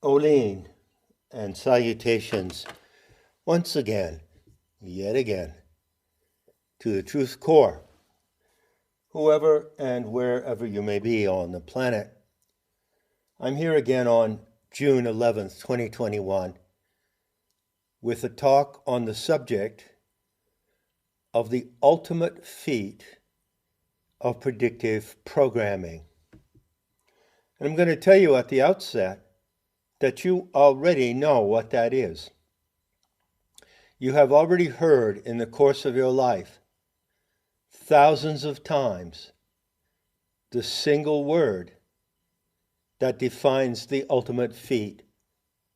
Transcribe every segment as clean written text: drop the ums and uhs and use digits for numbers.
Oline and salutations once again, yet again, to the truth core, whoever and wherever you may be on the planet. I'm here again on June 11th, 2021, with a talk on the subject of the ultimate feat of predictive programming. And I'm going to tell you at the outset that you already know what that is. You have already heard in the course of your life, thousands of times, the single word that defines the ultimate feat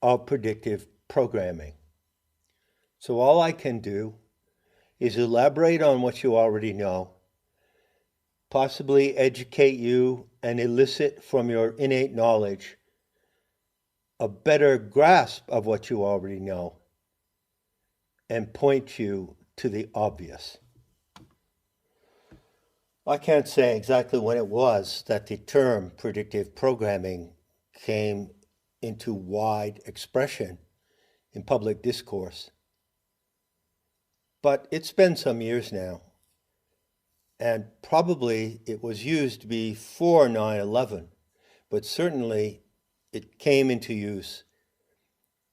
of predictive programming. So all I can do is elaborate on what you already know, possibly educate you and elicit from your innate knowledge a better grasp of what you already know, and point you to the obvious. I can't say exactly when it was that the term predictive programming came into wide expression in public discourse, but it's been some years now, and probably it was used before 9/11, but certainly it came into use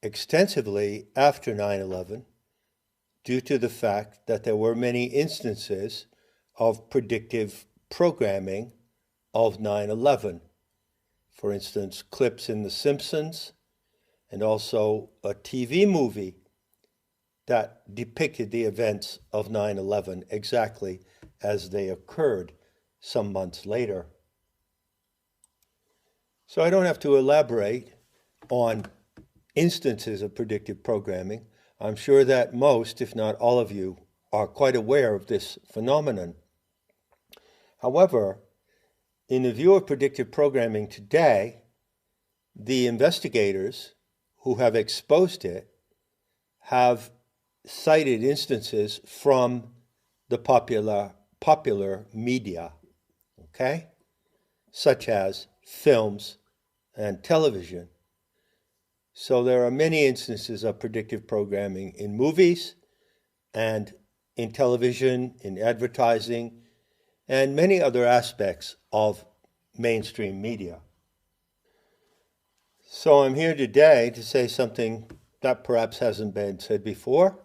extensively after 9/11 due to the fact that there were many instances of predictive programming of 9/11. For instance, clips in The Simpsons, and also a TV movie that depicted the events of 9/11 exactly as they occurred some months later. So I don't have to elaborate on instances of predictive programming. I'm sure that most, if not all of you, are quite aware of this phenomenon. However, in the view of predictive programming today, the investigators who have exposed it have cited instances from the popular media, okay, such as films and television. So there are many instances of predictive programming in movies and in television, in advertising, and many other aspects of mainstream media. So I'm here today to say something that perhaps hasn't been said before.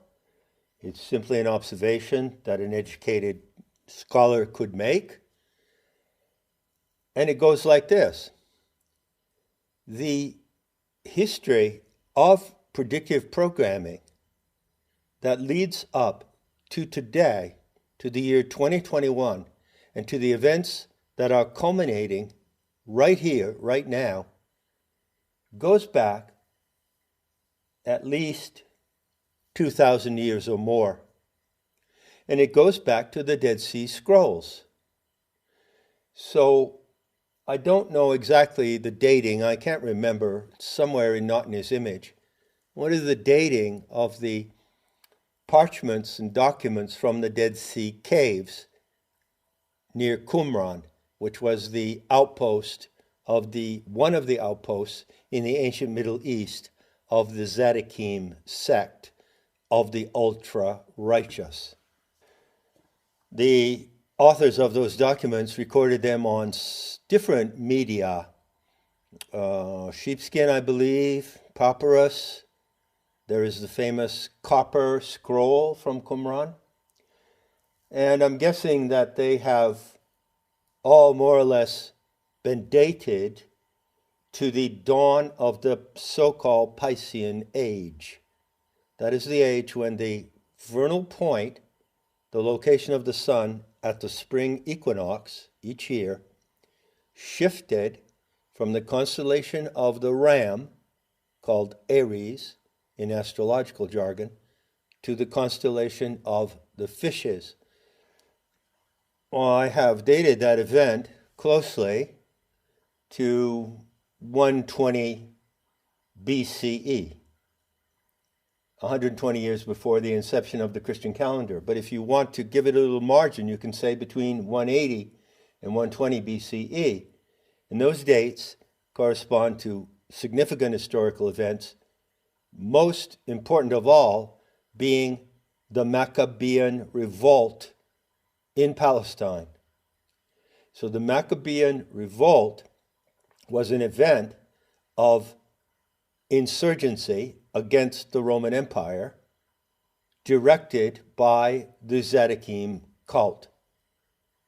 It's simply an observation that an educated scholar could make. And it goes like this. The history of predictive programming that leads up to today, to the year 2021, and to the events that are culminating right here, right now, goes back at least 2,000 years or more. And it goes back to the Dead Sea Scrolls. So I don't know exactly the dating. I can't remember. It's somewhere not in his image. What is the dating of the parchments and documents from the Dead Sea caves near Qumran, which was the outpost of one of the outposts in the ancient Middle East of the Zadokime sect of the ultra-righteous. The authors of those documents recorded them on different media, sheepskin, I believe, papyrus. There is the famous copper scroll from Qumran. And I'm guessing that they have all more or less been dated to the dawn of the so-called Piscean age. That is the age when the vernal point, the location of the sun at the spring equinox each year, shifted from the constellation of the Ram, called Aries in astrological jargon, to the constellation of the Fishes. Well, I have dated that event closely to 120 BCE, 120 years before the inception of the Christian calendar. But if you want to give it a little margin, you can say between 180 and 120 BCE. And those dates correspond to significant historical events, most important of all being the Maccabean revolt in Palestine. So the Maccabean revolt was an event of insurgency against the Roman Empire directed by the Zadokine cult,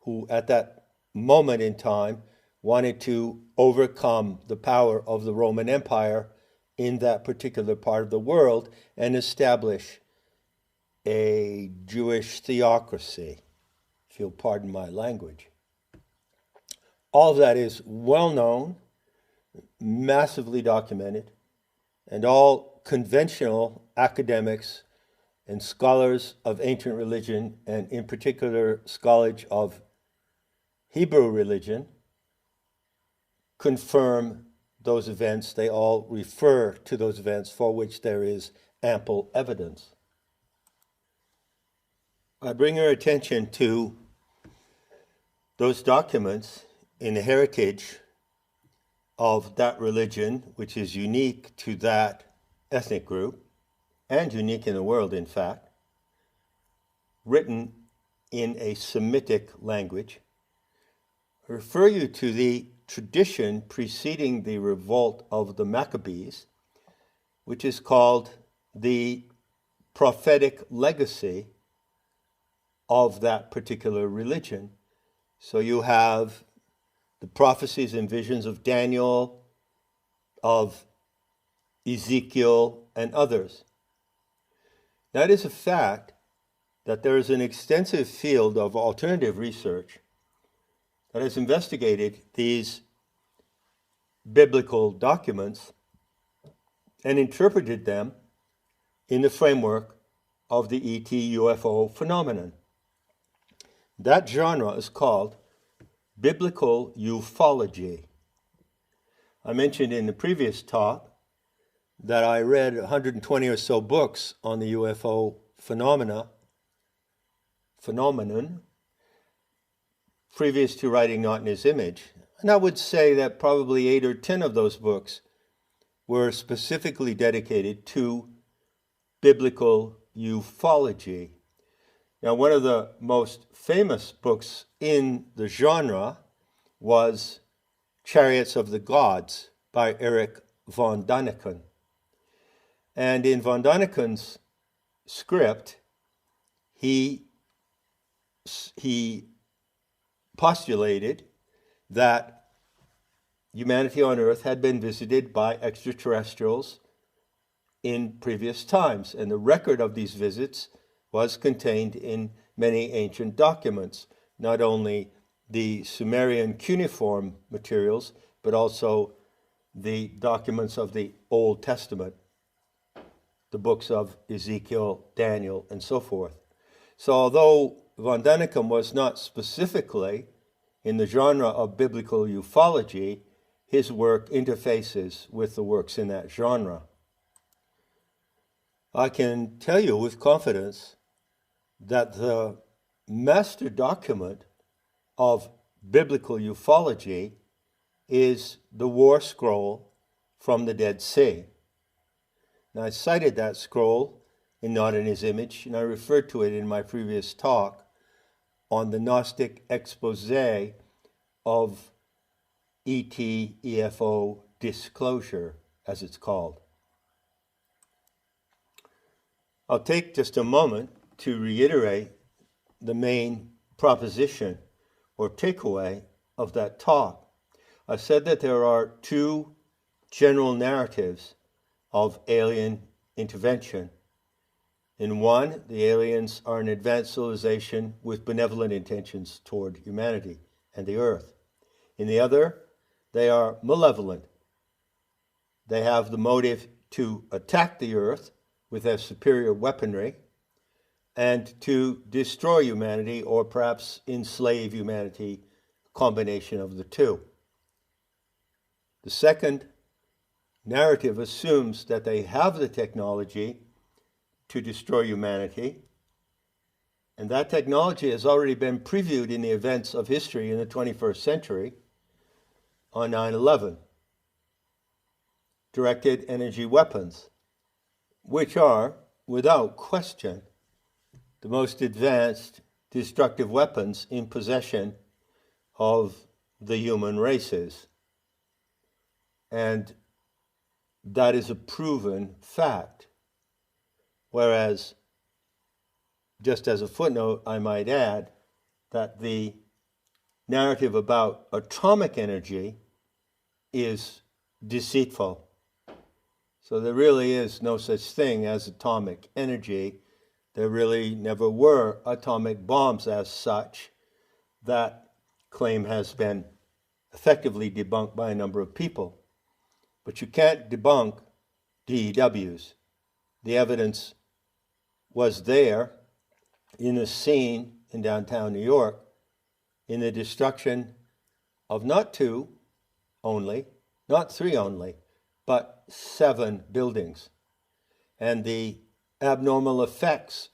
who at that moment in time wanted to overcome the power of the Roman Empire in that particular part of the world and establish a Jewish theocracy, if you'll pardon my language. All of that is well known, massively documented, and all conventional academics and scholars of ancient religion, and in particular scholars of Hebrew religion, confirm those events. They all refer to those events for which there is ample evidence. I bring your attention to those documents in the heritage of that religion, which is unique to that ethnic group, and unique in the world, in fact, written in a Semitic language. I refer you to the tradition preceding the revolt of the Maccabees, which is called the prophetic legacy of that particular religion. So you have the prophecies and visions of Daniel, of Ezekiel, and others. That is a fact that there is an extensive field of alternative research that has investigated these biblical documents and interpreted them in the framework of the ET UFO phenomenon. That genre is called biblical ufology. I mentioned in the previous talk that I read 120 or so books on the UFO phenomenon previous to writing Not in His Image. And I would say that probably 8 or 10 of those books were specifically dedicated to biblical ufology. Now, one of the most famous books in the genre was Chariots of the Gods by Erich von Däniken. And in von Däniken's script, he postulated that humanity on Earth had been visited by extraterrestrials in previous times, and the record of these visits was contained in many ancient documents, not only the Sumerian cuneiform materials, but also the documents of the Old Testament, the books of Ezekiel, Daniel, and so forth. So although von Däniken was not specifically in the genre of biblical ufology, his work interfaces with the works in that genre. I can tell you with confidence that the master document of biblical ufology is the War Scroll from the Dead Sea. Now, I cited that scroll in Not in His Image, and I referred to it in my previous talk on the Gnostic expose of ET EFO disclosure, as it's called. I'll take just a moment to reiterate the main proposition or takeaway of that talk. I said that there are two general narratives of alien intervention. In one, the aliens are an advanced civilization with benevolent intentions toward humanity and the earth. In the other, they are malevolent. They have the motive to attack the earth with their superior weaponry and to destroy humanity, or perhaps enslave humanity, combination of the two. The second narrative assumes that they have the technology to destroy humanity, and that technology has already been previewed in the events of history in the 21st century on 9/11. directed energy weapons, which are, without question, the most advanced destructive weapons in possession of the human races. And that is a proven fact. Whereas, just as a footnote, I might add that the narrative about atomic energy is deceitful. So there really is no such thing as atomic energy. There really never were atomic bombs as such. That claim has been effectively debunked by a number of people. But you can't debunk DEWs. The evidence was there in a scene in downtown New York in the destruction of not 2 only, not 3 only, but 7 buildings. And the abnormal effects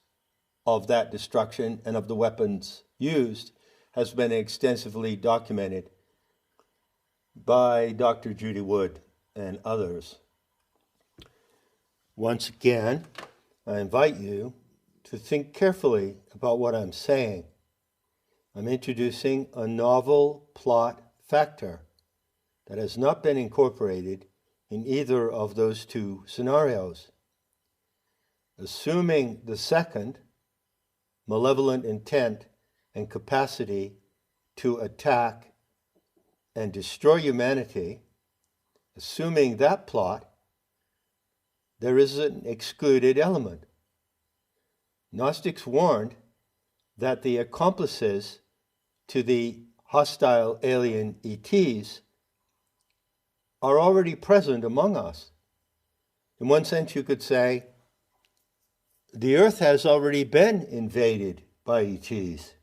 of that destruction and of the weapons used has been extensively documented by Dr. Judy Wood and others. Once again, I invite you to think carefully about what I'm saying. I'm introducing a novel plot factor that has not been incorporated in either of those 2 scenarios. Assuming the second, malevolent intent and capacity to attack and destroy humanity, assuming that plot, there is an excluded element. Gnostics warned that the accomplices to the hostile alien ETs are already present among us. In one sense, you could say the Earth has already been invaded by ETs.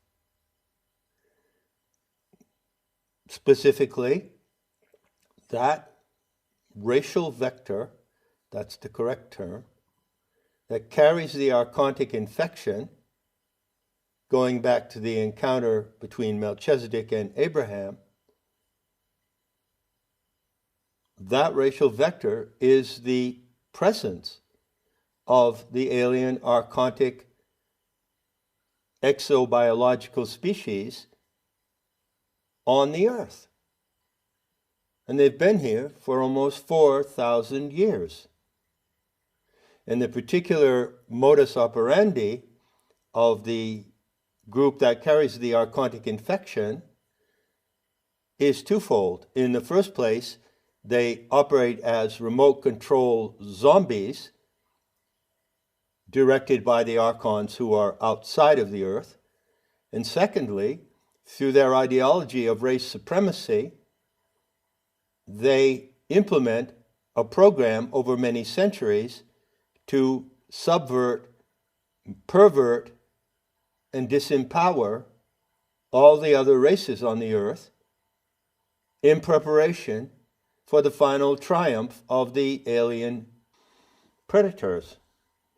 Specifically, that racial vector, that's the correct term, that carries the archontic infection, going back to the encounter between Melchizedek and Abraham, that racial vector is the presence of the alien archontic exobiological species on the Earth. And they've been here for almost 4,000 years. And the particular modus operandi of the group that carries the archontic infection is twofold. In the first place, they operate as remote control zombies directed by the archons who are outside of the Earth. And secondly, through their ideology of race supremacy, they implement a program over many centuries to subvert, pervert, and disempower all the other races on the Earth in preparation for the final triumph of the alien predators.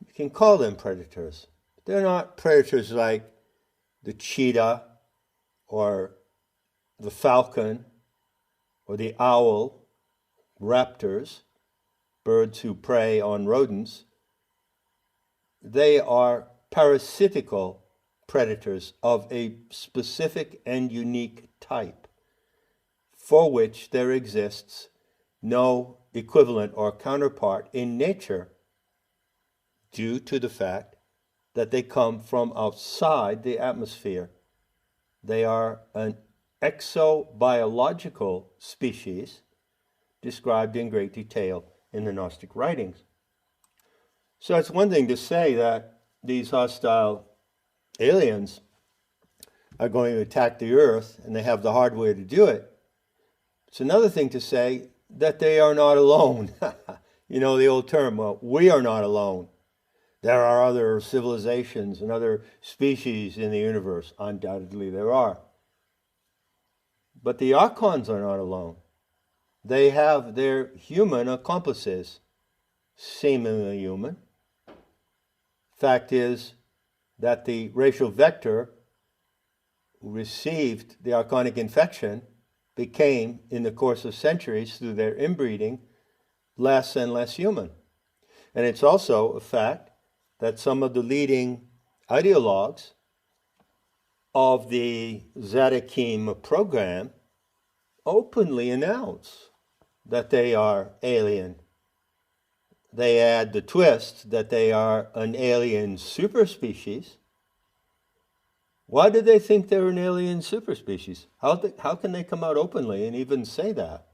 You can call them predators. They're not predators like the cheetah or the falcon or the owl, raptors, birds who prey on rodents. They are parasitical predators of a specific and unique type, for which there exists no equivalent or counterpart in nature, due to the fact that they come from outside the atmosphere. They are an exobiological species described in great detail in the Gnostic writings. So it's one thing to say that these hostile aliens are going to attack the Earth and they have the hardware to do it. It's another thing to say that they are not alone. You know the old term, well, we are not alone. There are other civilizations and other species in the universe. Undoubtedly there are. But the archons are not alone. They have their human accomplices, seemingly human. Fact is that the racial vector who received the archonic infection became, in the course of centuries, through their inbreeding, less and less human. And it's also a fact that some of the leading ideologues of the Zadokim program openly announce that they are alien. They add the twist that they are an alien superspecies. Why do they think they're an alien superspecies? How can they come out openly and even say that?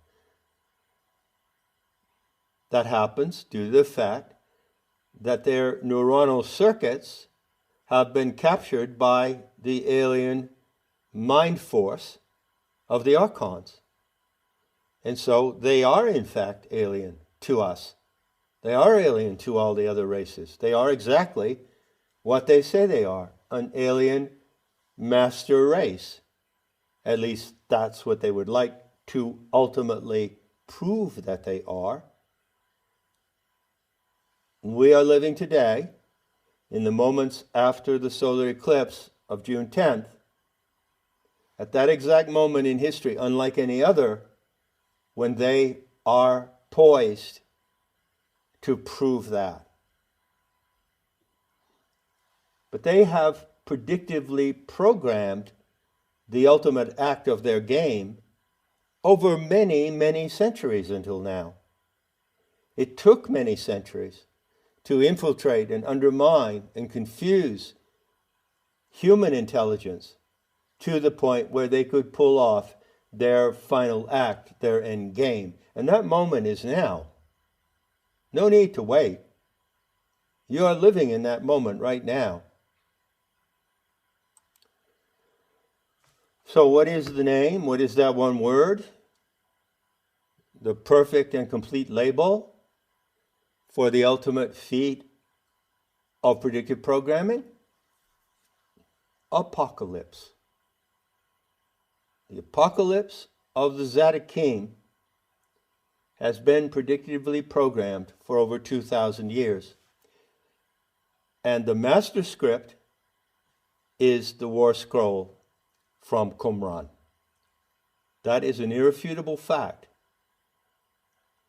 That happens due to the fact that their neuronal circuits have been captured by the alien mind force of the archons. And so they are in fact alien to us. They are alien to all the other races. They are exactly what they say they are, an alien master race. At least that's what they would like to ultimately prove that they are. We are living today in the moments after the solar eclipse of June 10th, at that exact moment in history, unlike any other, when they are poised to prove that. But they have predictively programmed the ultimate act of their game over many, many centuries until now. It took many centuries to infiltrate and undermine and confuse human intelligence to the point where they could pull off their final act, their end game. And that moment is now. No need to wait. You are living in that moment right now. So what is the name? What is that one word? The perfect and complete label for the ultimate feat of predictive programming? Apocalypse. The apocalypse of the Zadokim has been predictively programmed for over 2,000 years. And the master script is the war scroll from Qumran. That is an irrefutable fact.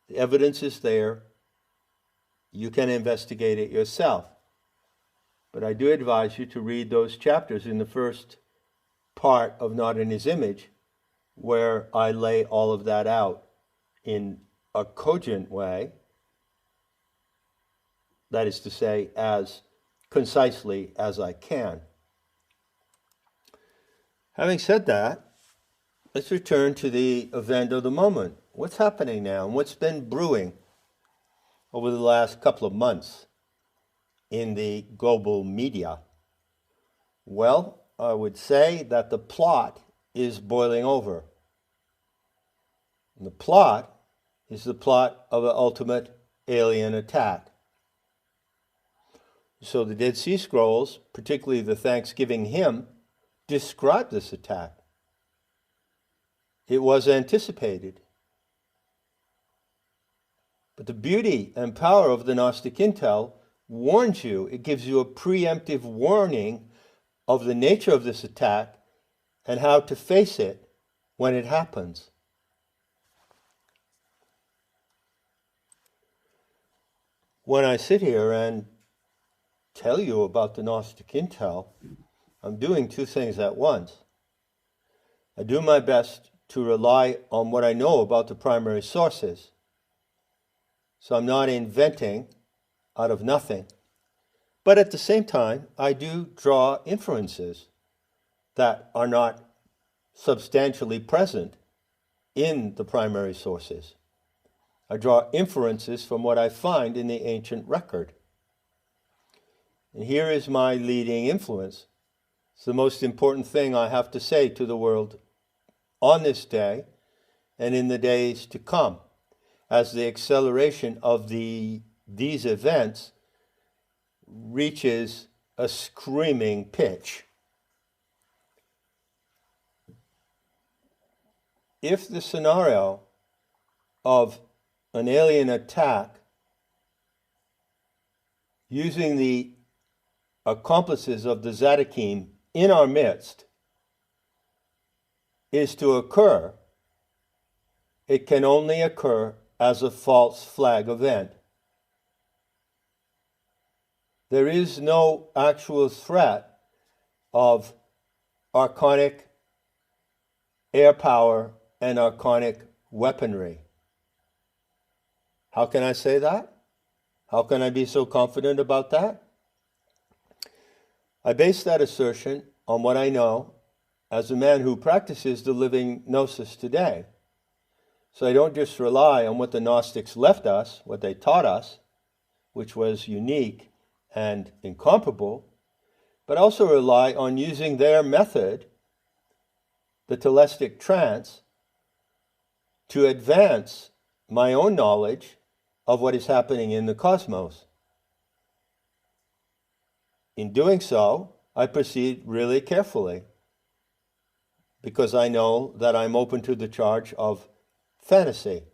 The evidence is there. You can investigate it yourself. But I do advise you to read those chapters in the first part of Not in His Image, where I lay all of that out in a cogent way, that is to say, as concisely as I can. Having said that, let's return to the event of the moment. What's happening now and what's been brewing over the last couple of months in the global media? Well, I would say that the plot is boiling over. And the plot is the plot of an ultimate alien attack. So the Dead Sea Scrolls, particularly the Thanksgiving hymn, describe this attack. It was anticipated. But the beauty and power of the Gnostic intel warns you, it gives you a preemptive warning of the nature of this attack and how to face it when it happens. When I sit here and tell you about the Gnostic intel, I'm doing two things at once. I do my best to rely on what I know about the primary sources. So I'm not inventing out of nothing. But at the same time, I do draw inferences that are not substantially present in the primary sources. I draw inferences from what I find in the ancient record. And here is my leading influence. It's the most important thing I have to say to the world on this day and in the days to come, as the acceleration of these events reaches a screaming pitch. If the scenario of an alien attack using the accomplices of the Zadokim in our midst is to occur, it can only occur as a false flag event. There is no actual threat of archonic air power and archonic weaponry. How can I say that? How can I be so confident about that? I base that assertion on what I know as a man who practices the living Gnosis today. So I don't just rely on what the Gnostics left us, what they taught us, which was unique and incomparable, but also rely on using their method, the telestic trance, to advance my own knowledge of what is happening in the cosmos. In doing so, I proceed really carefully, because I know that I'm open to the charge of fantasy.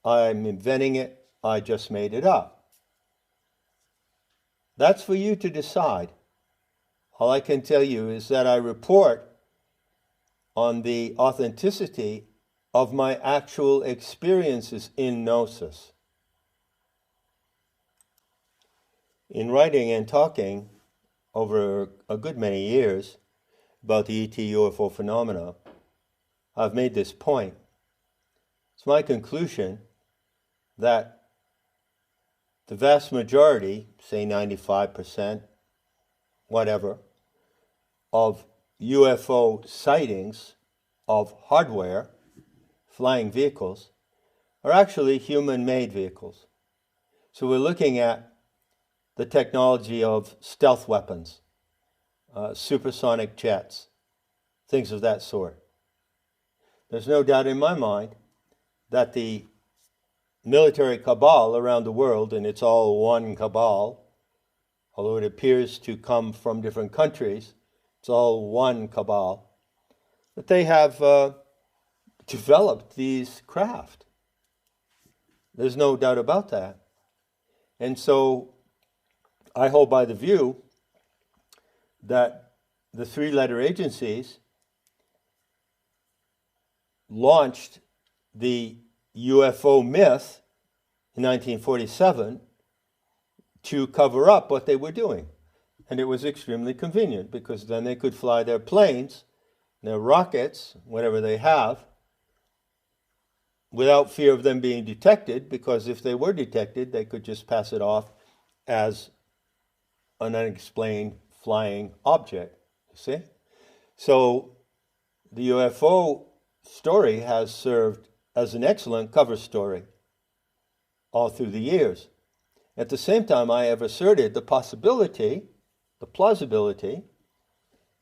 I'm inventing it, I just made it up. That's for you to decide. All I can tell you is that I report on the authenticity of my actual experiences in Gnosis. In writing and talking over a good many years about the ET UFO phenomena, I've made this point. It's my conclusion that the vast majority, say 95%, whatever, of UFO sightings of hardware, flying vehicles, are actually human-made vehicles. So we're looking at the technology of stealth weapons, supersonic jets, things of that sort. There's no doubt in my mind that the military cabal around the world, and it's all one cabal, although it appears to come from different countries, it's all one cabal, that they have developed these craft. There's no doubt about that. And so I hold by the view that the three-letter agencies launched the UFO myth in 1947 to cover up what they were doing. And it was extremely convenient, because then they could fly their planes, their rockets, whatever they have, without fear of them being detected, because if they were detected, they could just pass it off as an unexplained flying object, you see? So the UFO story has served as an excellent cover story all through the years. At the same time, I have asserted the possibility, the plausibility,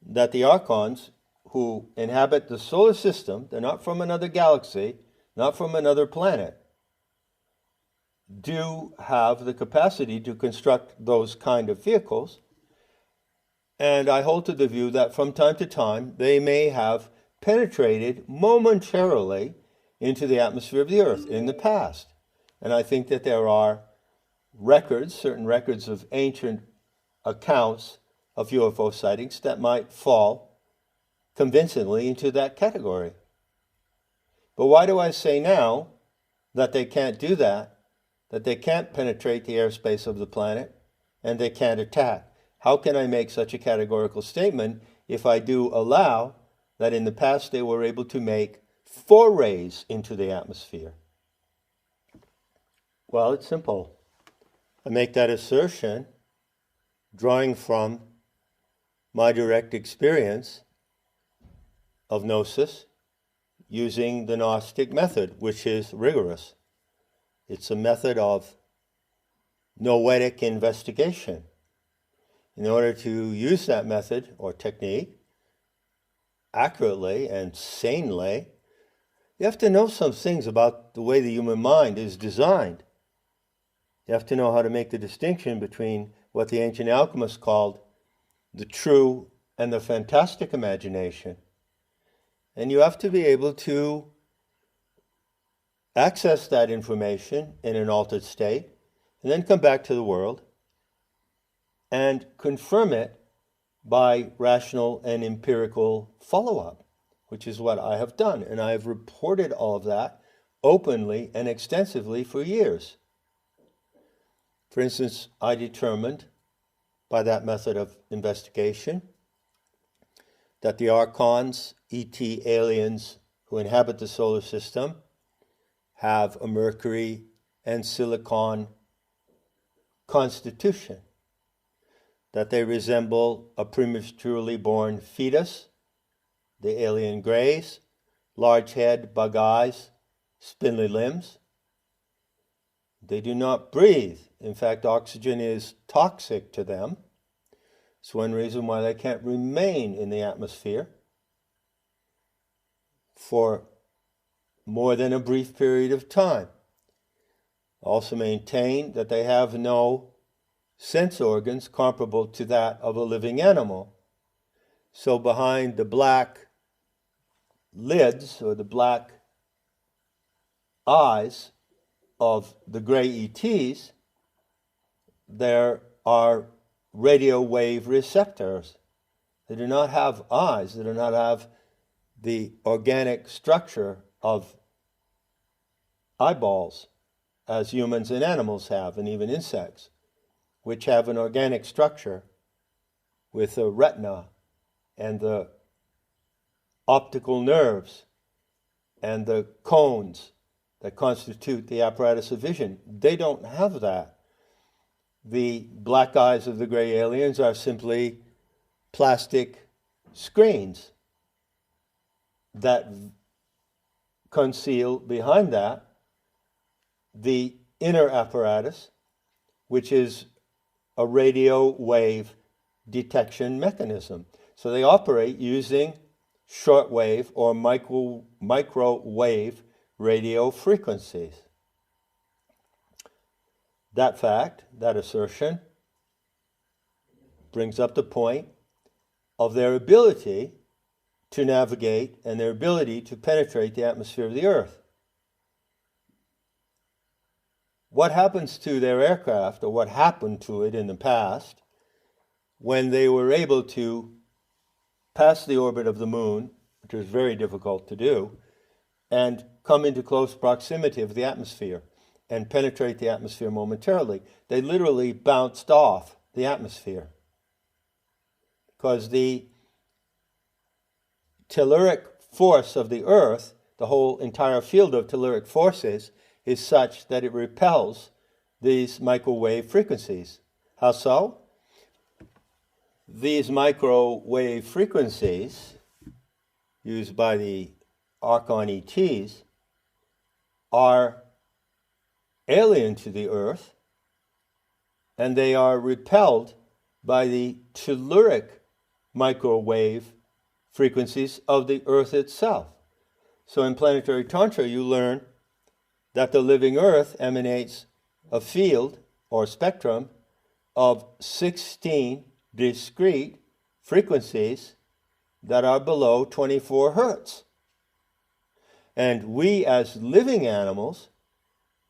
that the archons who inhabit the solar system, they're not from another galaxy, not from another planet, do have the capacity to construct those kind of vehicles. And I hold to the view that from time to time, they may have penetrated momentarily into the atmosphere of the Earth in the past. And I think that there are records, certain records of ancient accounts of UFO sightings that might fall convincingly into that category. But why do I say now that they can't do that they can't penetrate the airspace of the planet, and they can't attack? How can I make such a categorical statement if I do allow that in the past they were able to make forays into the atmosphere? Well, it's simple. I make that assertion drawing from my direct experience of Gnosis using the Gnostic method, which is rigorous. It's a method of noetic investigation. In order to use that method or technique accurately and sanely, you have to know some things about the way the human mind is designed. You have to know how to make the distinction between what the ancient alchemists called the true and the fantastic imagination. And you have to be able to access that information in an altered state, and then come back to the world and confirm it by rational and empirical follow-up, which is what I have done. And I have reported all of that openly and extensively for years. For instance, I determined by that method of investigation that the archons, ET aliens who inhabit the solar system, have a Mercury and silicon constitution, that they resemble a prematurely born fetus, the alien greys, large head, bug eyes, spindly limbs. They do not breathe. In fact, oxygen is toxic to them. It's one reason why they can't remain in the atmosphere for more than a brief period of time. Also maintain that they have no sense organs comparable to that of a living animal. So behind the black lids or the black eyes of the gray ETs, there are radio wave receptors. They do not have eyes. They do not have the organic structure of eyeballs as humans and animals have, and even insects, which have an organic structure with a retina and the optical nerves and the cones that constitute the apparatus of vision. They don't have that. The black eyes of the gray aliens are simply plastic screens that conceal behind that the inner apparatus, which is a radio wave detection mechanism. So they operate using shortwave or microwave radio frequencies. That fact, that assertion, brings up the point of their ability to navigate and their ability to penetrate the atmosphere of the Earth. What happens to their aircraft, or what happened to it in the past, when they were able to pass the orbit of the moon, which was very difficult to do, and come into close proximity of the atmosphere and penetrate the atmosphere momentarily? They literally bounced off the atmosphere because the telluric force of the Earth, the whole entire field of telluric forces, is such that it repels these microwave frequencies. How so? These microwave frequencies used by the archon ETs are alien to the Earth, and they are repelled by the telluric microwave frequencies of the Earth itself. So in Planetary Tantra, you learn that the living Earth emanates a field or spectrum of 16 discrete frequencies that are below 24 hertz. And we as living animals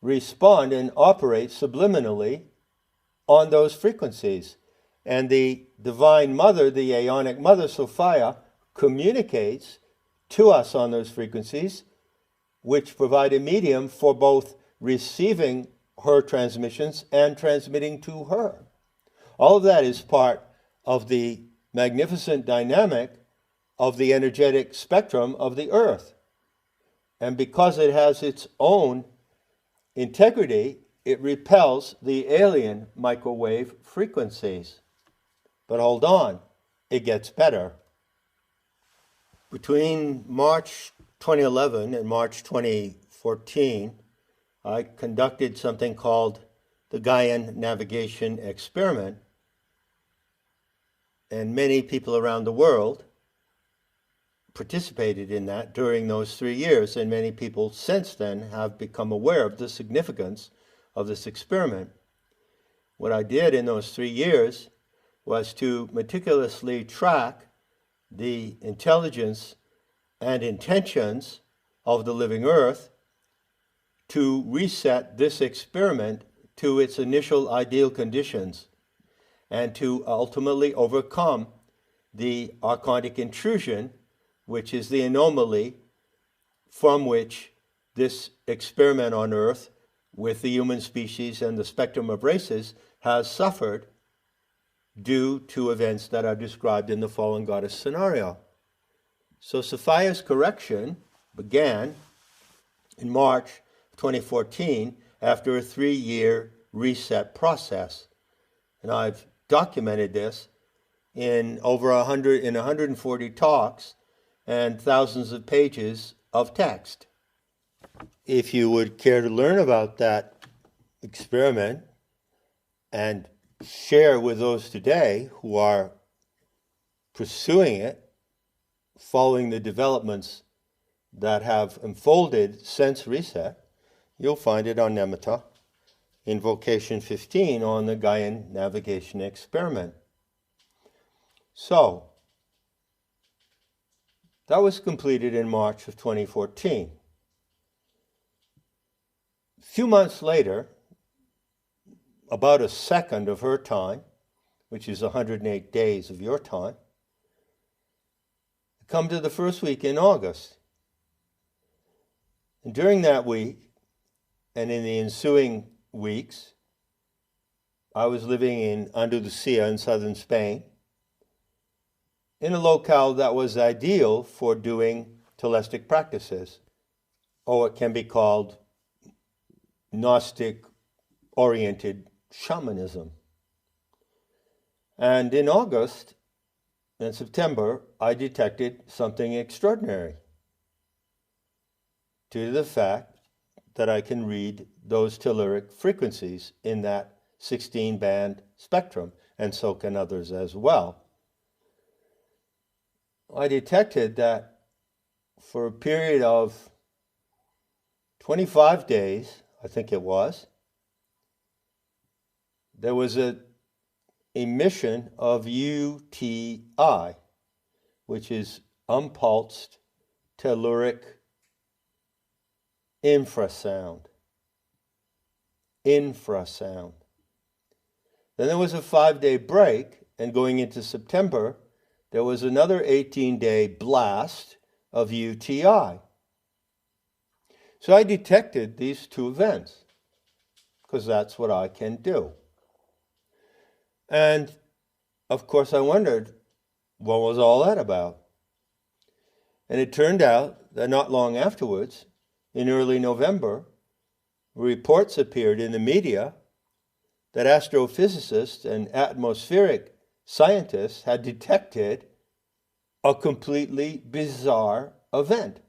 respond and operate subliminally on those frequencies. And the Divine Mother, the Aeonic Mother, Sophia, communicates to us on those frequencies, which provide a medium for both receiving her transmissions and transmitting to her. All of that is part of the magnificent dynamic of the energetic spectrum of the Earth. And because it has its own integrity, it repels the alien microwave frequencies. But hold on, it gets better. Between March 2011 and March 2014, I conducted something called the Gaian Navigation Experiment, and many people around the world participated in that during those 3 years, and many people since then have become aware of the significance of this experiment. What I did in those 3 years was to meticulously track the intelligence and intentions of the living Earth to reset this experiment to its initial ideal conditions and to ultimately overcome the archonic intrusion, which is the anomaly from which this experiment on Earth with the human species and the spectrum of races has suffered due to events that are described in the fallen goddess scenario. So Sophia's correction began in March 2014 after a 3-year reset process. And I've documented this in over 140 talks and thousands of pages of text. If you would care to learn about that experiment and share with those today who are pursuing it, following the developments that have unfolded since reset, you'll find it on Nematta in Vocation 15 on the Gaian Navigation Experiment. So, that was completed in March of 2014. A few months later, about a second of her time, which is 108 days of your time, come to the first week in August. And during that week, and in the ensuing weeks, I was living in Andalusia in southern Spain, in a locale that was ideal for doing holistic practices, or it can be called Gnostic-oriented shamanism. And in August and September, I detected something extraordinary due to the fact that I can read those telluric frequencies in that 16-band spectrum, and so can others as well. I detected that for a period of 25 days, I think it was, there was an emission of UTI, which is unpulsed telluric infrasound. Then there was a 5-day break, and going into September, there was another 18-day blast of UTI. So I detected these two events, because that's what I can do. And, of course, I wondered, what was all that about? And it turned out that not long afterwards, in early November, reports appeared in the media that astrophysicists and atmospheric scientists had detected a completely bizarre event.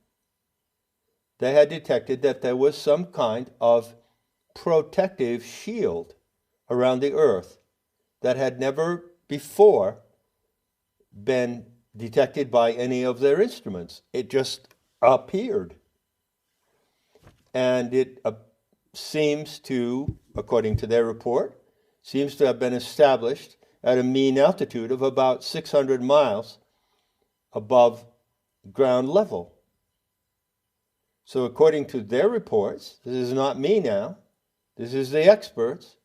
They had detected that there was some kind of protective shield around the Earth that had never before been detected by any of their instruments. It just appeared. And it seems to, according to their report, seems to have been established at a mean altitude of about 600 miles above ground level. So according to their reports, this is not me now, this is the experts,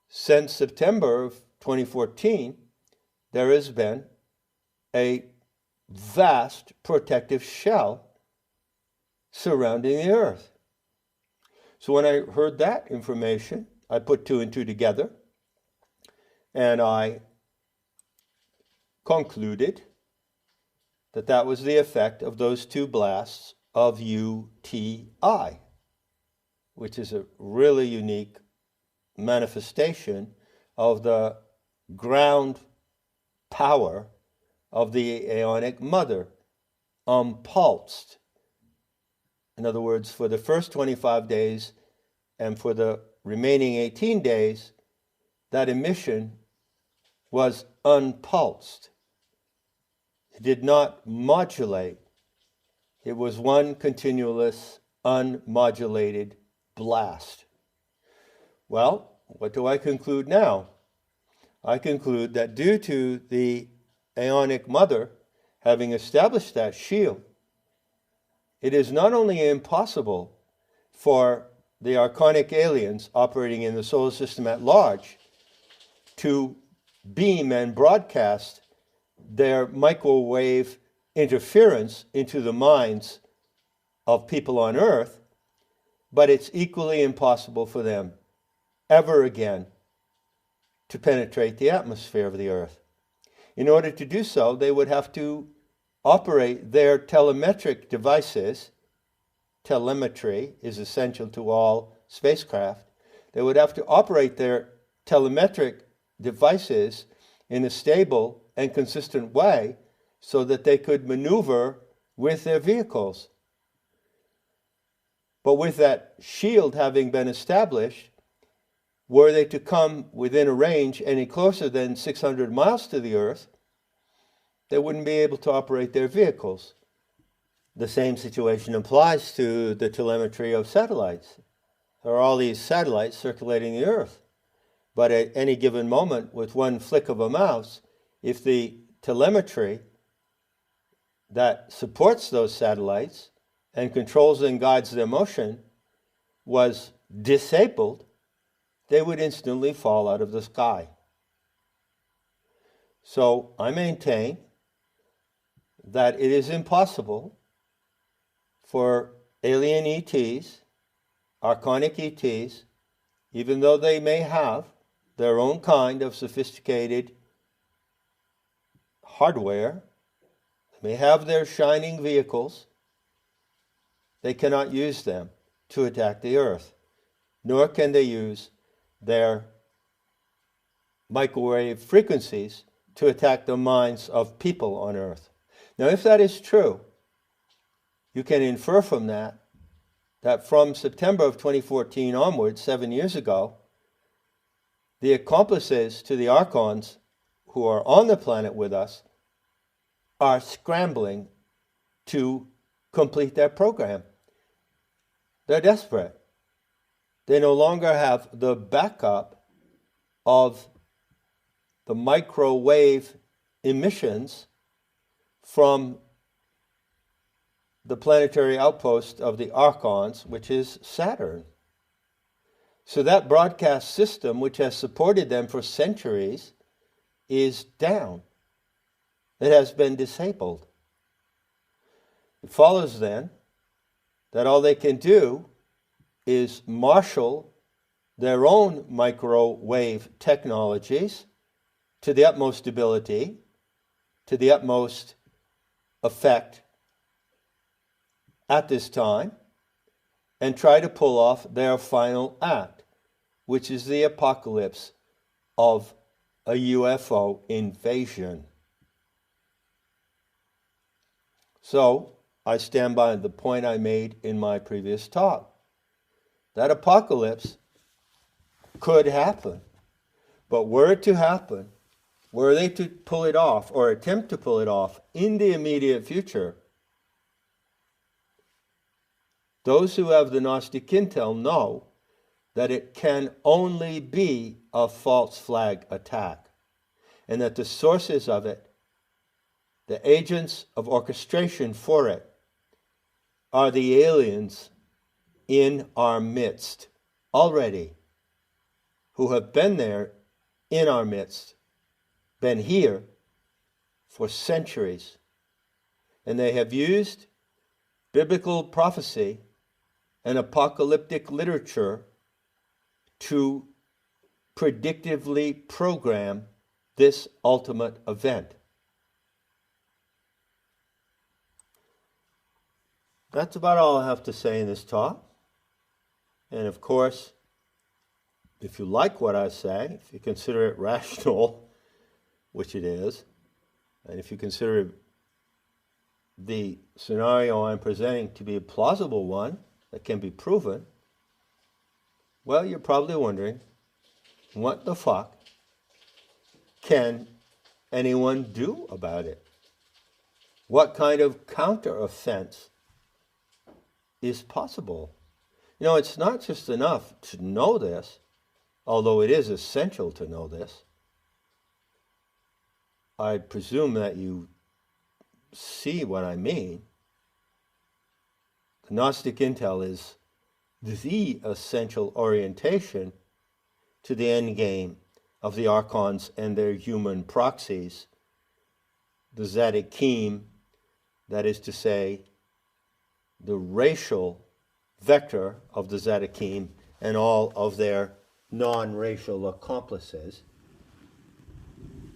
since September of 2014, there has been a vast protective shell surrounding the Earth. So when I heard that information, I put 2 and 2 together, and I concluded that that was the effect of those 2 blasts of UTI, which is a really unique manifestation of the ground power of the Aeonic Mother, unpulsed. In other words, for the first 25 days and for the remaining 18 days, that emission was unpulsed. It did not modulate. It was one continuous, unmodulated blast. Well, what do I conclude now? I conclude that due to the Aeonic Mother having established that shield, it is not only impossible for the archonic aliens operating in the solar system at large to beam and broadcast their microwave interference into the minds of people on Earth, but it's equally impossible for them ever again to penetrate the atmosphere of the Earth. In order to do so, they would have to operate their telemetric devices. Telemetry is essential to all spacecraft. They would have to operate their telemetric devices in a stable and consistent way so that they could maneuver with their vehicles. But with that shield having been established, were they to come within a range any closer than 600 miles to the Earth, they wouldn't be able to operate their vehicles. The same situation applies to the telemetry of satellites. There are all these satellites circulating the Earth. But at any given moment, with one flick of a mouse, if the telemetry that supports those satellites and controls and guides their motion was disabled, they would instantly fall out of the sky. So I maintain that it is impossible for alien ETs, archonic ETs, even though they may have their own kind of sophisticated hardware, they may have their shining vehicles, they cannot use them to attack the Earth, nor can they use their microwave frequencies to attack the minds of people on Earth. Now, if that is true, you can infer from that from September of 2014 onwards, 7 years ago, the accomplices to the Archons who are on the planet with us are scrambling to complete their program. They're desperate. They no longer have the backup of the microwave emissions from the planetary outpost of the Archons, which is Saturn. So that broadcast system, which has supported them for centuries, is down. It has been disabled. It follows then that all they can do is marshal their own microwave technologies to the utmost ability, to the utmost effect at this time, and try to pull off their final act, which is the apocalypse of a UFO invasion. So, I stand by the point I made in my previous talk. That apocalypse could happen. But were it to happen, were they to pull it off or attempt to pull it off in the immediate future, those who have the Gnostic intel know that it can only be a false flag attack, and that the sources of it, the agents of orchestration for it, are the aliens in our midst already, who have been there in our midst, been here for centuries, and they have used biblical prophecy and apocalyptic literature to predictively program this ultimate event. That's about all I have to say in this talk. And of course, if you like what I say, if you consider it rational, which it is, and if you consider the scenario I'm presenting to be a plausible one that can be proven, well, you're probably wondering, what the fuck can anyone do about it? What kind of counter-offense is possible? You know, it's not just enough to know this, although it is essential to know this. I presume that you see what I mean. The Gnostic intel is the essential orientation to the end game of the Archons and their human proxies, the Zaddikim, that is to say, the racial vector of the Zedekim and all of their non-racial accomplices,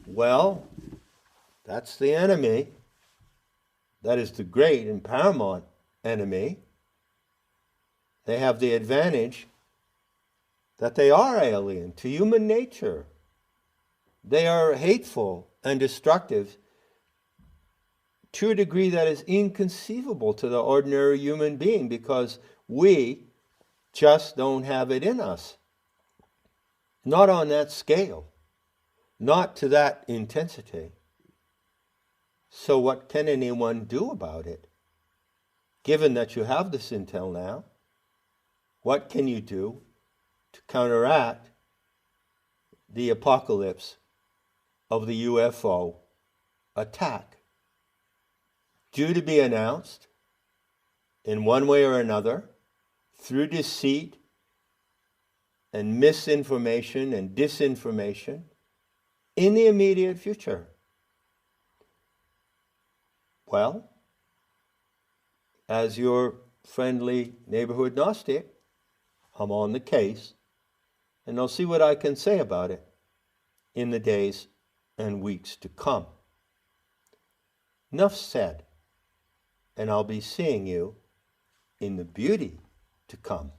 well, that's the enemy. That is the great and paramount enemy. They have the advantage that they are alien to human nature. They are hateful and destructive to a degree that is inconceivable to the ordinary human being, because we just don't have it in us. Not on that scale. Not to that intensity. So what can anyone do about it? Given that you have this intel now, what can you do to counteract the apocalypse of the UFO attack? Due to be announced in one way or another through deceit and misinformation and disinformation in the immediate future. Well, as your friendly neighborhood Gnostic, I'm on the case, and I'll see what I can say about it in the days and weeks to come. Enough said, and I'll be seeing you in the beauty to come.